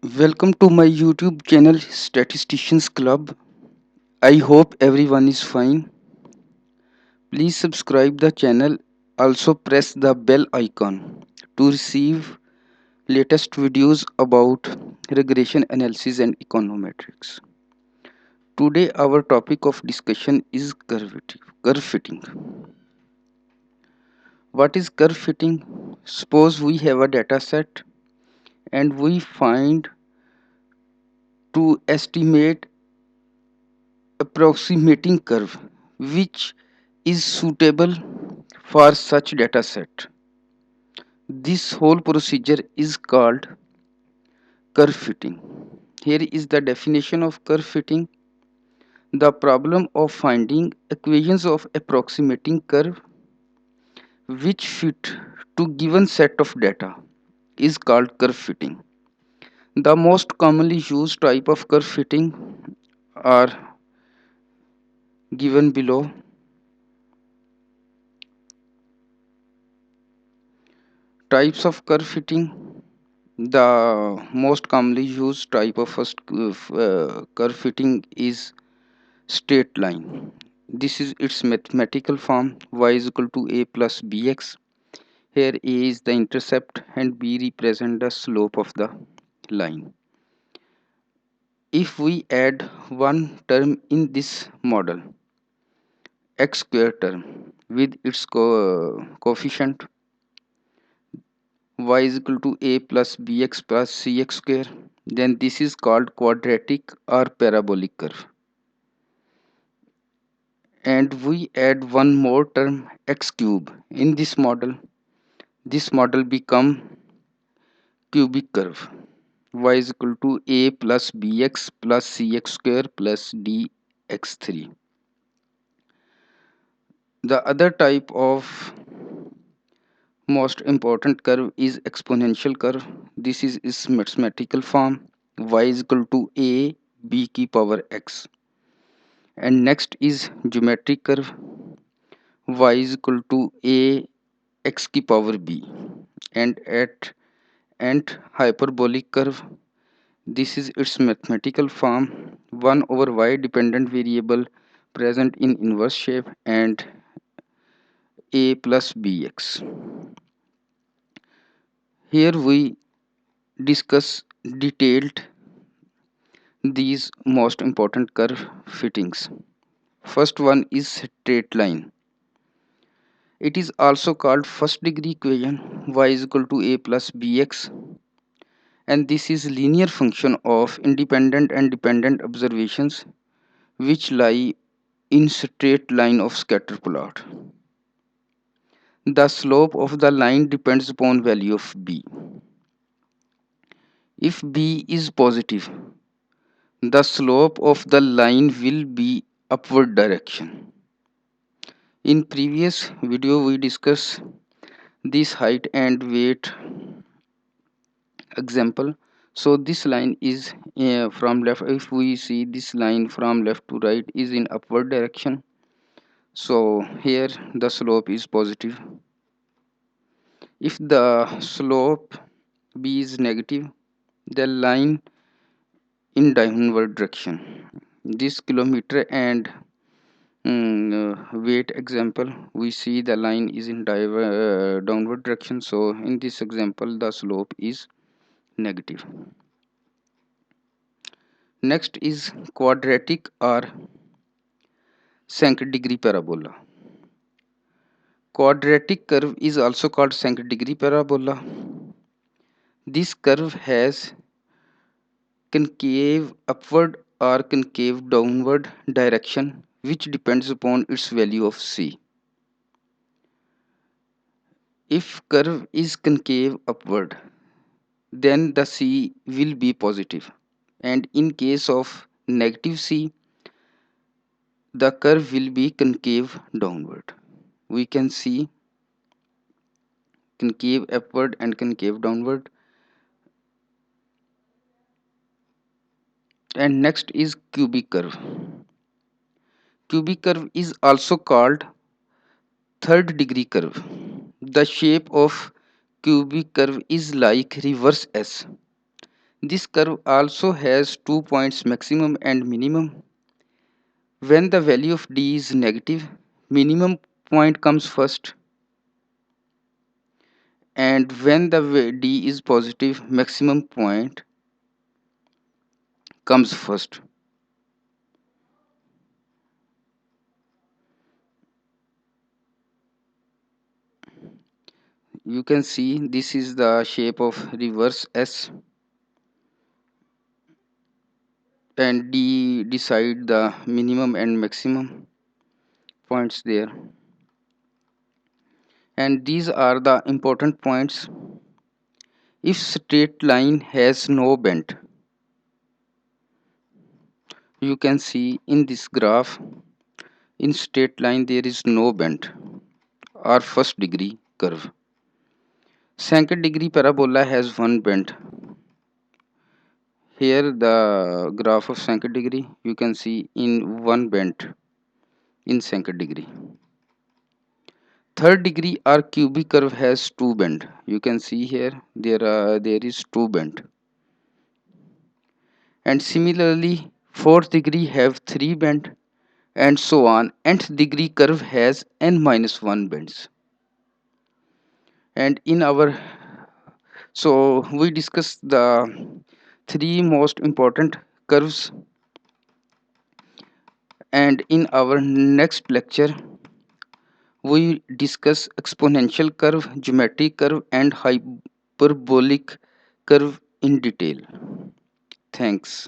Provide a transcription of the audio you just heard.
Welcome to my YouTube channel Statisticians Club. I hope everyone is fine. Please subscribe the channel. Also press the bell icon to receive latest videos about regression analysis and econometrics. Today our topic of discussion is curve fitting. What is curve fitting? Suppose we have a data set and we find to estimate approximating curve which is suitable for such data set. This whole procedure is called curve fitting. Here is the definition of curve fitting. The problem of finding equations of approximating curve which fit to given set of data is called curve fitting. The most commonly used type of curve fitting are given below. Types of curve fitting. The most commonly used type of curve fitting is straight line. This is its mathematical form: y is equal to a plus bx. Here a is the intercept and b represent the slope of the line. If we add one term in this model, x square term, with its coefficient y is equal to a plus bx plus cx square, then this is called quadratic or parabolic curve. And we add one more term x cube in this model. This model become cubic curve. Y is equal to a plus bx plus cx square plus dx3. The other type of most important curve is exponential curve. This is its mathematical form: y is equal to a b की power x. And next is geometric curve: y is equal to a x की power b. And hyperbolic curve, this is its mathematical form: 1 over y dependent variable present in inverse shape and a plus bx. Here we discuss detailed these most important curve fittings. First one is straight line. It is also called first degree equation: y is equal to a plus bx, and this is linear function of independent and dependent observations which lie in straight line of scatter plot. The slope of the line depends upon value of b. If b is positive, the slope of the line will be upward direction. In previous video we discussed this height and weight example. So this line is from left. If we see this line from left to right is in upward direction, so here the slope is positive. If the slope b is negative, the line in downward direction. This kilometer and weight example, we see the line is in downward direction, so in this example the slope is negative. Next is quadratic or second degree parabola. Quadratic curve is also called second degree parabola. This curve has concave upward or concave downward direction which depends upon its value of c. If curve is concave upward, then the c will be positive, and in case of negative c, the curve will be concave downward. We can see concave upward and concave downward. And next is cubic curve. Cubic curve is also called third degree curve. The shape of cubic curve is like reverse S. This curve also has 2 points, maximum and minimum. When the value of d is negative, minimum point comes first, and when the d is positive, maximum point comes first. You can see this is the shape of reverse S, and d decide the minimum and maximum points there. And these are the important points. If straight line has no bend, you can see in this graph, in straight line there is no bend or first degree curve. Second degree parabola has one bend. Here the graph of second degree, you can see in one bend in second degree. Third degree or cubic curve has two bend. You can see here there is two bend. And similarly, fourth degree have three bend, and so on. Nth degree curve has n minus 1 bends. And in our, so we discuss the three most important curves, and in our next lecture we discuss exponential curve, geometric curve, and hyperbolic curve in detail. Thanks.